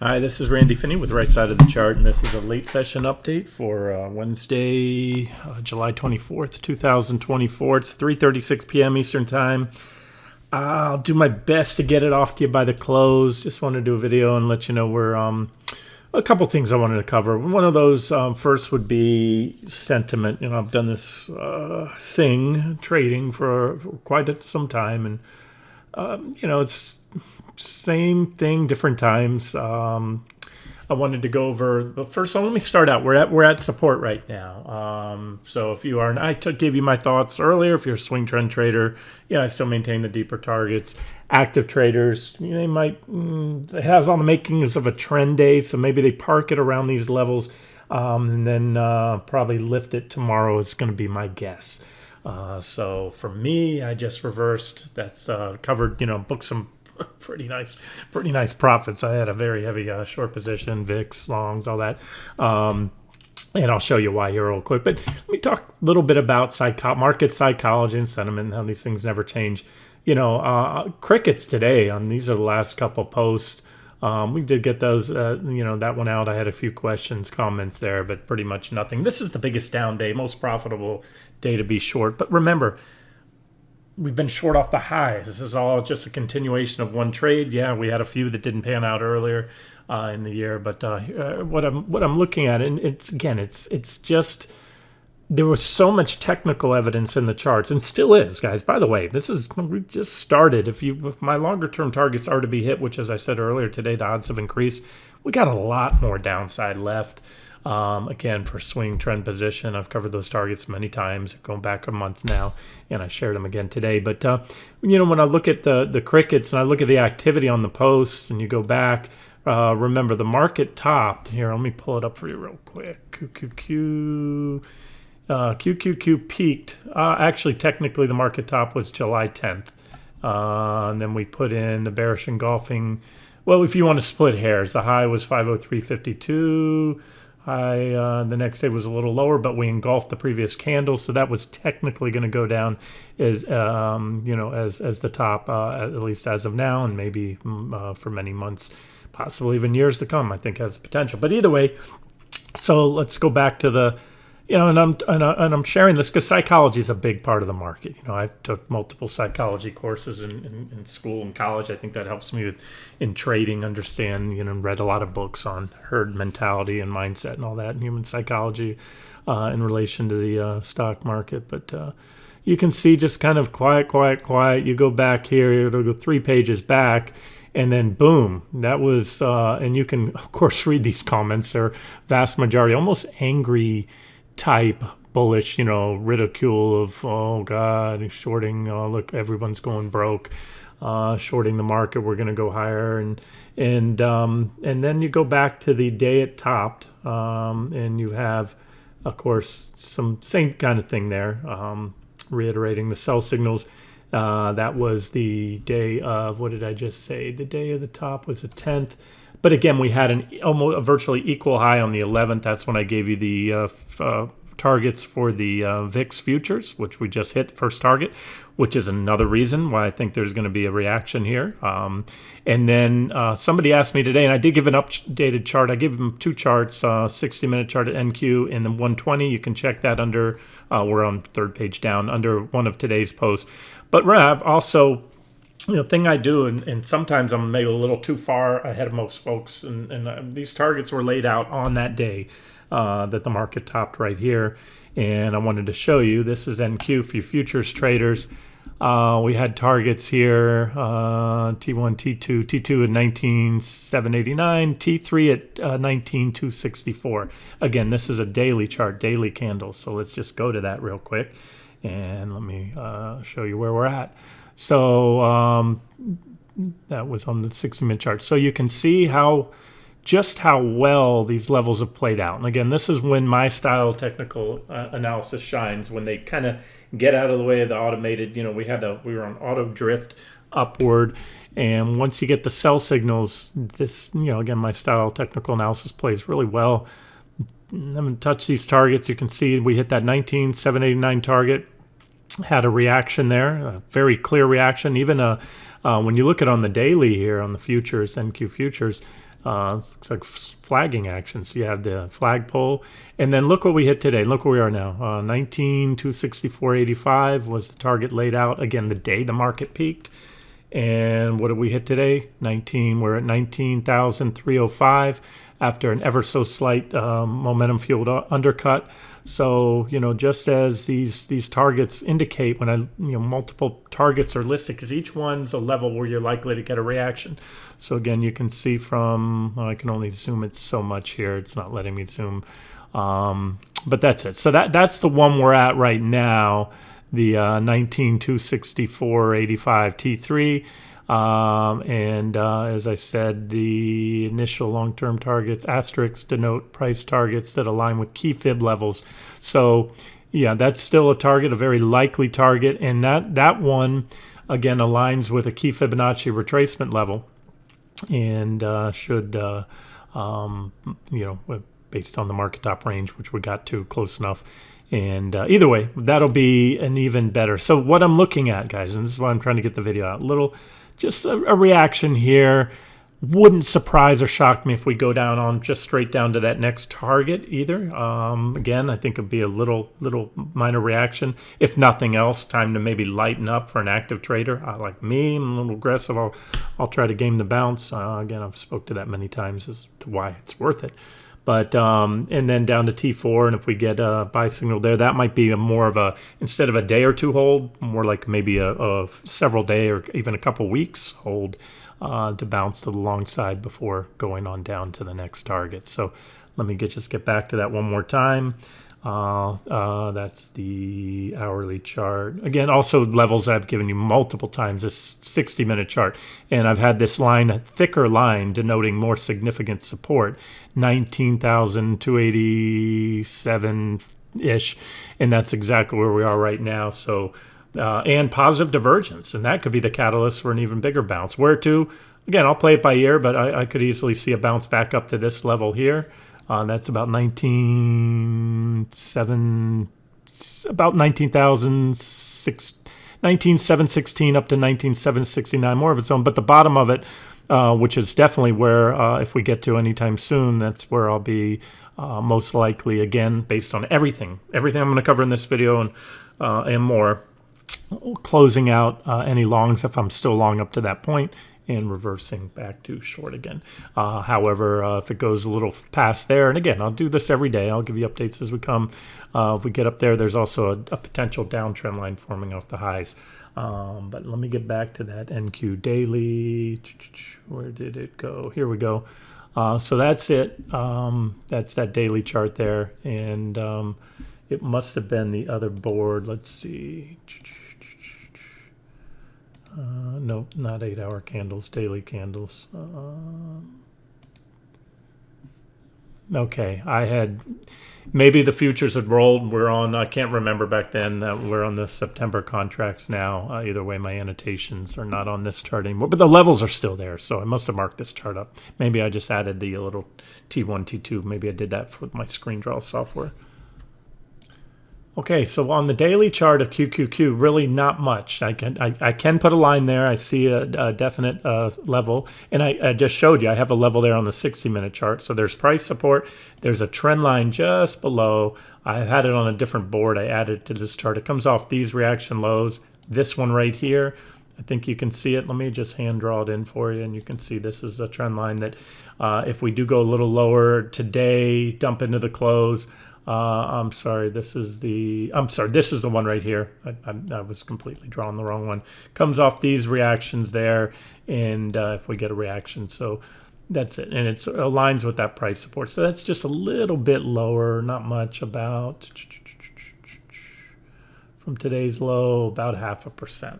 Hi, this is Randy Finney with Right Side of the Chart, and this is a late session update for Wednesday, July 24th, 2024. It's 3:36 p.m. Eastern Time. I'll do my best to get it off to you by the close. Just want to do a video and let you know where a couple things I wanted to cover. One of those first would be sentiment. I've done this thing, trading, for quite some time, and it's same thing, different times. I wanted to go over, but first, so let me start out. We're at support right now. So if you are, and I gave you my thoughts earlier. If you're a swing trend trader, I still maintain the deeper targets. Active traders, they might, it has all the makings of a trend day, so maybe they park it around these levels, and then probably lift it tomorrow is going to be my guess. So for me, I just reversed. That's covered. Booked some pretty nice profits. I had a very heavy short position, VIX, longs, all that. And I'll show you why here real quick. But let me talk a little bit about market psychology and sentiment, and how these things never change. Crickets today, these are the last couple posts. We did get those, that one out. I had a few questions, comments there, but pretty much nothing. This is the biggest down day, most profitable day to be short. But remember, we've been short off the highs. This is all just a continuation of one trade. Yeah, we had a few that didn't pan out earlier in the year, but what I'm looking at, and it's just, there was so much technical evidence in the charts, and still is, guys. By the way, we just started. If my longer term targets are to be hit, which, as I said earlier today, the odds have increased. We got a lot more downside left. Again, for swing trend position, I've covered those targets many times, going back a month now, and I shared them again today. But when I look at the crickets and I look at the activity on the posts, and you go back, remember the market topped here. Let me pull it up for you real quick. QQQ peaked. Actually, technically, the market top was July 10th, and then we put in the bearish engulfing. Well, if you want to split hairs, the high was 503.52. The next day was a little lower, but we engulfed the previous candle, so that was technically going to go down as the top, at least as of now, and maybe for many months, possibly even years to come. I think has potential. But either way, so let's go back to the. And I'm sharing this because psychology is a big part of the market. I took multiple psychology courses in school and college. I think that helps me in trading, understand, read a lot of books on herd mentality and mindset and all that, and human psychology in relation to the stock market. But you can see just kind of quiet. You go back here, it'll go 3 pages back. And then boom, that was, and you can, of course, read these comments. They're vast majority, almost angry type bullish, ridicule of, oh God, shorting, look, everyone's going broke, shorting the market, we're going to go higher. And then you go back to the day it topped, and you have, of course, some same kind of thing there, reiterating the sell signals. That was the day of, what did I just say? The day of the top was the 10th. But again, we had a virtually equal high on the 11th. That's when I gave you the targets for the VIX futures, which we just hit, first target, which is another reason why I think there's going to be a reaction here. And then somebody asked me today, and I did give an updated chart. I gave them 2 charts, 60-minute chart at NQ and then 120. You can check that under, we're on 3rd page down, under one of today's posts. But Rob, also, thing I do, and sometimes I'm maybe a little too far ahead of most folks, and these targets were laid out on that day that the market topped right here, and I wanted to show you. This is NQ for you futures traders. We had targets here, T1, T2, T2 at 19,789, T3 at 19,264. Again, this is a daily chart, daily candle, so let's just go to that real quick, and let me show you where we're at. So that was on the 60-minute chart. So you can see just how well these levels have played out. And again, this is when my style technical analysis shines, when they kind of get out of the way of the automated, we were on auto drift upward. And once you get the sell signals, this, again, my style technical analysis plays really well. I'm going to touch these targets. You can see we hit that 19,789 target. Had a reaction there, a very clear reaction. Even when you look at on the daily here on the futures, NQ futures, It looks like flagging action. So you have the flagpole, and then look what we hit today. Look where we are now. 19,264.85 was the target laid out. Again, the day the market peaked. And what did we hit today? We're at 19,305 after an ever so slight momentum fueled undercut. So, just as these targets indicate, when multiple targets are listed, because each one's a level where you're likely to get a reaction. So again, you can see I can only zoom it so much here. It's not letting me zoom. But that's it. So that's the one we're at right now. The 19,264.85 T3. And as I said, the initial long-term targets, asterisks, denote price targets that align with key fib levels. So yeah, that's still a target, a very likely target. And that one, again, aligns with a key Fibonacci retracement level and should, based on the market top range, which we got to close enough. And either way, that'll be an even better. So what I'm looking at, guys, and this is why I'm trying to get the video out, just a reaction here. Wouldn't surprise or shock me if we go down just straight down to that next target either. Again, I think it'd be a little minor reaction. If nothing else, time to maybe lighten up for an active trader. Like me, I'm a little aggressive. I'll try to game the bounce. Again, I've spoke to that many times as to why it's worth it. But and then down to T4, and if we get a buy signal there, that might be more of instead of a day or two hold, more like maybe a several day or even a couple weeks hold to bounce to the long side before going on down to the next target. So let me just get back to that one more time. That's the hourly chart. Again, also levels I've given you multiple times, this 60-minute chart. And I've had this line, a thicker line, denoting more significant support, 19,287-ish. And that's exactly where we are right now. So, and positive divergence. And that could be the catalyst for an even bigger bounce. Where to? Again, I'll play it by ear, but I could easily see a bounce back up to this level here. That's about 19,716 up to 19,769, more of its own. But the bottom of it, which is definitely where, if we get to anytime soon, that's where I'll be most likely, again, based on everything I'm going to cover in this video and more, closing out any longs if I'm still long up to that point, and reversing back to short again. However, if it goes a little past there, and again, I'll do this every day. I'll give you updates as we come. If we get up there, there's also a potential downtrend line forming off the highs. But let me get back to that NQ daily. Where did it go? Here we go. So that's it. That's that daily chart there. And it must have been the other board. Let's see. No, not 8-hour candles, daily candles. Okay, I had maybe the futures had rolled. I can't remember back then. We're on the September contracts now. Either way, my annotations are not on this chart anymore, but the levels are still there. So I must have marked this chart up. Maybe I just added the little T1, T2. Maybe I did that with my screen draw software. Okay, so on the daily chart of QQQ, really not much. I can put a line there. I see a definite level, and I just showed you I have a level there on the 60-minute chart. So there's price support. There's a trend line just below. I had it on a different board. I added to this chart. It comes off these reaction lows. This one right here, I think you can see it. Let me just hand draw it in for you, and you can see this is a trend line that if we do go a little lower today, dump into the close. I'm sorry, this is the one right here. I was completely drawing the wrong one. Comes off these reactions there, and if we get a reaction, so that's it. And it aligns with that price support. So that's just a little bit lower, not much, about from today's low, about 0.5%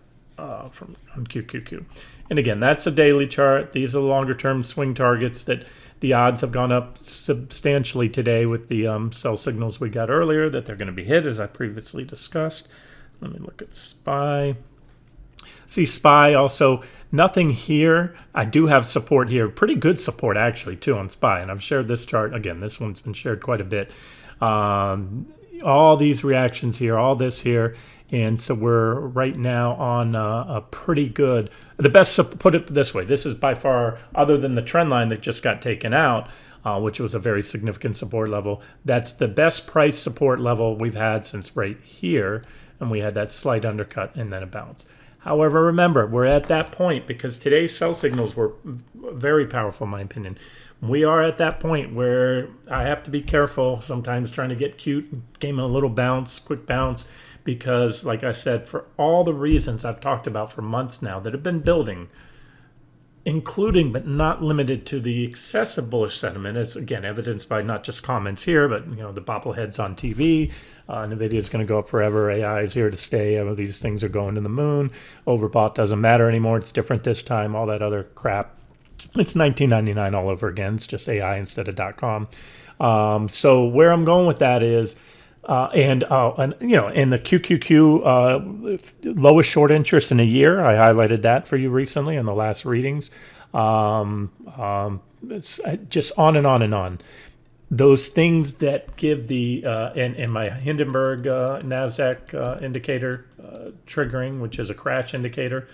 from on QQQ. And again, that's a daily chart. These are longer term swing targets that the odds have gone up substantially today with the sell signals we got earlier that they're going to be hit, as I previously discussed. Let me look at SPY. See SPY also, nothing here. I do have support here, pretty good support actually too on SPY, and I've shared this chart. Again, this one's been shared quite a bit. all these reactions here, all this here. And so we're right now on a pretty good, the best, put it this way, this is by far, other than the trend line that just got taken out, which was a very significant support level, that's the best price support level we've had since right here. And we had that slight undercut and then a bounce. However, remember, we're at that point because today's sell signals were very powerful, in my opinion. We are at that point where I have to be careful sometimes trying to get cute, game a little bounce, quick bounce, because like I said, for all the reasons I've talked about for months now that have been building, including but not limited to the excessive bullish sentiment, as again evidenced by not just comments here, but the bobbleheads on TV. Nvidia is going to go up forever. AI is here to stay. These things are going to the moon. Overbought doesn't matter anymore. It's different this time. All that other crap. It's 1999 all over again. It's just AI instead of .com. So where I'm going with that is, and in the QQQ lowest short interest in a year, I highlighted that for you recently in the last readings. It's just on and on and on. Those things that give the and my Hindenburg Nasdaq indicator triggering, which is a crash indicator.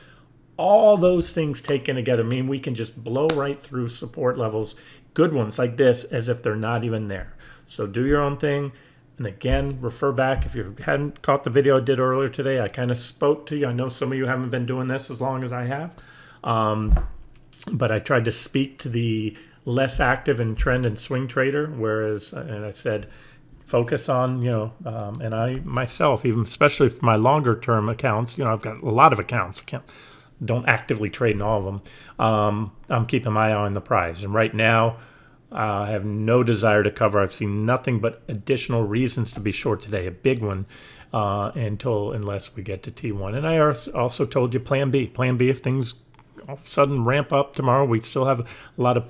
All those things taken together mean we can just blow right through support levels, good ones like this, as if they're not even there. So do your own thing. And again, refer back. If you hadn't caught the video I did earlier today, I kind of spoke to you. I know some of you haven't been doing this as long as I have. But I tried to speak to the less active in trend and swing trader, whereas, and I said, focus on, and I myself, even especially for my longer term accounts, I've got a lot of accounts. Don't actively trade in all of them. I'm keeping my eye on the prize. And right now, I have no desire to cover. I've seen nothing but additional reasons to be short today, a big one, unless we get to T1. And I also told you plan B. Plan B if things all of a sudden ramp up tomorrow. We still have a lot of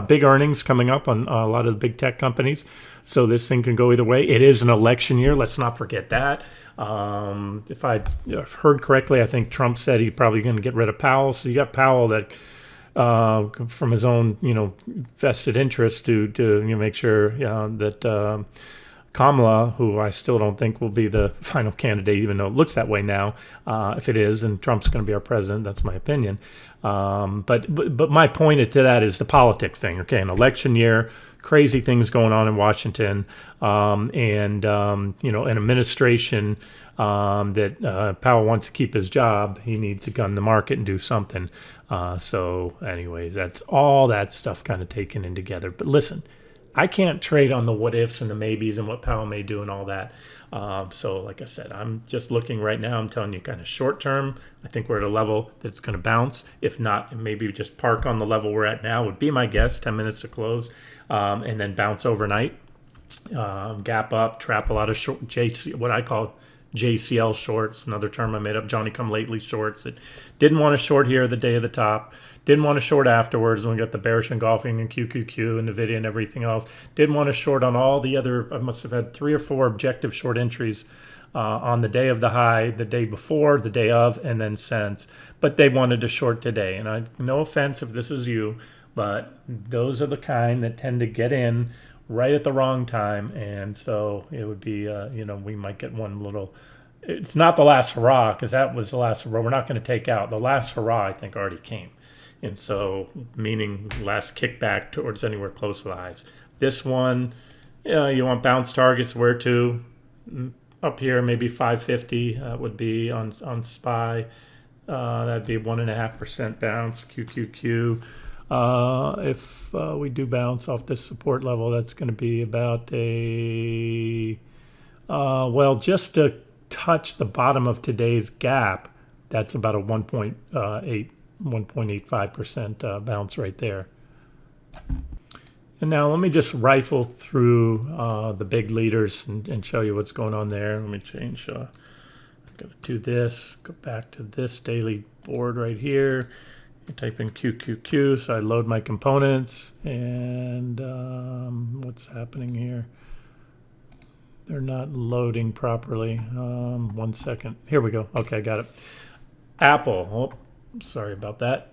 big earnings coming up on a lot of the big tech companies. So this thing can go either way. It is an election year. Let's not forget that. If I heard correctly, I think Trump said he's probably going to get rid of Powell. So you got Powell that from his own, vested interest to make sure that Kamala, who I still don't think will be the final candidate, even though it looks that way now. If it is, then Trump's going to be our president. That's my opinion. But my point to that is the politics thing. Okay, an election year, crazy things going on in Washington, and an administration that Powell wants to keep his job. He needs to gun the market and do something. So, anyways, that's all that stuff kind of taken in together. But listen, I can't trade on the what ifs and the maybes and what Powell may do and all that. So like I said, I'm just looking right now. I'm telling you kind of short term. I think we're at a level that's going to bounce. If not, maybe just park on the level we're at now would be my guess, 10 minutes to close, and then bounce overnight. Gap up, trap a lot of short, what I call JCL shorts, another term I made up, Johnny come lately shorts that didn't want to short here the day of the top, didn't want to short afterwards when we got the bearish engulfing and QQQ and NVIDIA and everything else, didn't want to short on all the other, I must have had 3 or 4 objective short entries on the day of the high, the day before, the day of, and then since, but they wanted to short today. And no offense if this is you, but those are the kind that tend to get in right at the wrong time, and so it would be, we might get one little. It's not the last hurrah because that was the last hurrah. We're not going to take out the last hurrah. I think already came, and so meaning last kickback towards anywhere close to the highs. This one, you want bounce targets where to? Up here, maybe 550 would be on SPY. That'd be 1.5% bounce. QQQ. If we do bounce off this support level, that's going to be about just to touch the bottom of today's gap, that's about a 1.85% bounce right there. And now let me just rifle through the big leaders and show you what's going on there. Let me change. I'm going to do this, go back to this daily board right here. I type in QQQ, so I load my components, and what's happening here? They're not loading properly. 1 second. Here we go. Okay, I got it. Apple. Oh, sorry about that.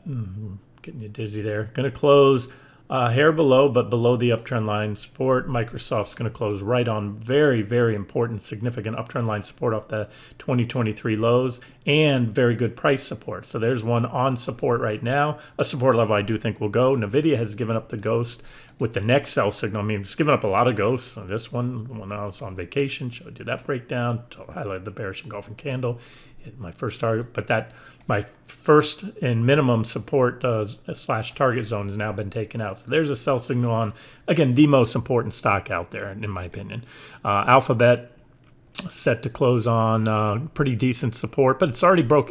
Getting you dizzy there. Going to close Hair below, but below the uptrend line support. Microsoft's going to close right on very, very important, significant uptrend line support off the 2023 lows and very good price support. So there's one on support right now. A support level I do think will go. NVIDIA has given up the ghost with the next sell signal. I mean, it's given up a lot of ghosts. So this one, when I was on vacation, showed you that breakdown. Highlighted the bearish engulfing candle. Hit my first target, but that my first and minimum support slash target zone has now been taken out. So there's a sell signal on, again, the most important stock out there, in my opinion. Alphabet set to close on pretty decent support, but it's already broke.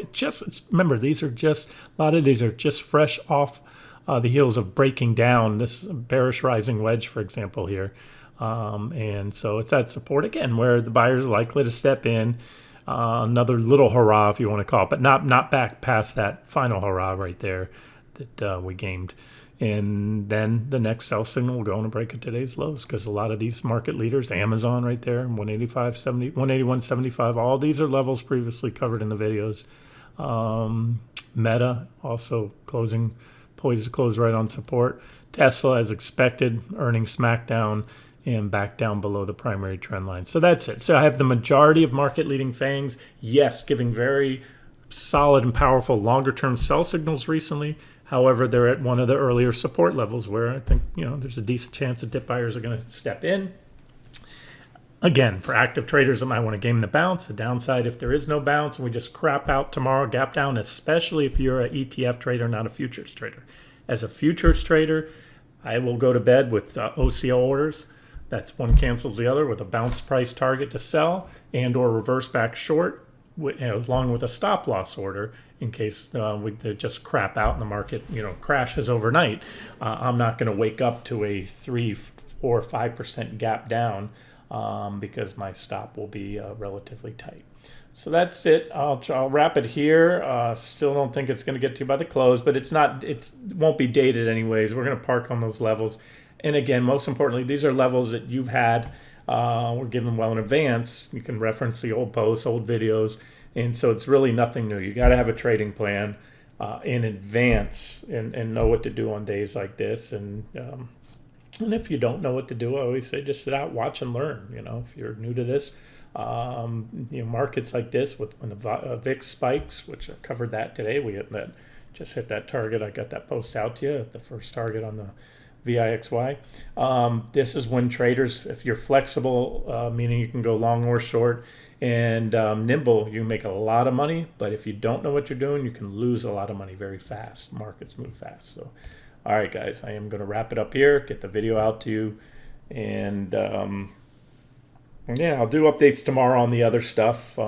Remember, these are just, a lot of these are just fresh off the heels of breaking down this bearish rising wedge, for example, here. And so it's that support, again, where the buyers are likely to step in. Another little hurrah, if you want to call it, but not back past that final hurrah right there that we gamed. And then the next sell signal will go on a break of today's lows, because a lot of these market leaders, Amazon right there, 185.70, 181.75, all these are levels previously covered in the videos. Meta also poised to close right on support. Tesla, as expected, earnings smackdown and back down below the primary trend line. So that's it. So I have the majority of market leading FANGs, yes, giving very solid and powerful longer term sell signals recently. However, they're at one of the earlier support levels where I think, there's a decent chance that dip buyers are going to step in. Again, for active traders that might want to game the bounce. The downside, if there is no bounce and we just crap out tomorrow, gap down, especially if you're an ETF trader, not a futures trader. As a futures trader, I will go to bed with OCO orders. That's one cancels the other with a bounce price target to sell and or reverse back short, along with a stop loss order in case they just crap out and the market crashes overnight. I'm not going to wake up to a 3, 4, 5% gap down because my stop will be relatively tight. So that's it. I'll wrap it here. Still don't think it's going to get to by the close, but it won't be dated anyways. We're going to park on those levels. And again, most importantly, these are levels that you've had, were given well in advance. You can reference the old posts, old videos. And so it's really nothing new. You got to have a trading plan in advance and know what to do on days like this. And if you don't know what to do, I always say just sit out, watch, and learn. If you're new to this, markets like this, when the VIX spikes, which I covered that today, just hit that target. I got that post out to you, the first target on the VIXY. This is when traders, if you're flexible, meaning you can go long or short, and nimble, you make a lot of money. But if you don't know what you're doing, you can lose a lot of money very fast. Markets move fast. So, all right, guys, I am going to wrap it up here, get the video out to you. And yeah, I'll do updates tomorrow on the other stuff.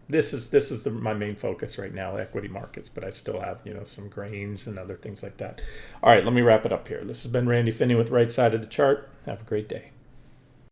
This is my main focus right now, equity markets, but I still have, some grains and other things like that. All right, let me wrap it up here. This has been Randy Finney with Right Side of the Chart. Have a great day.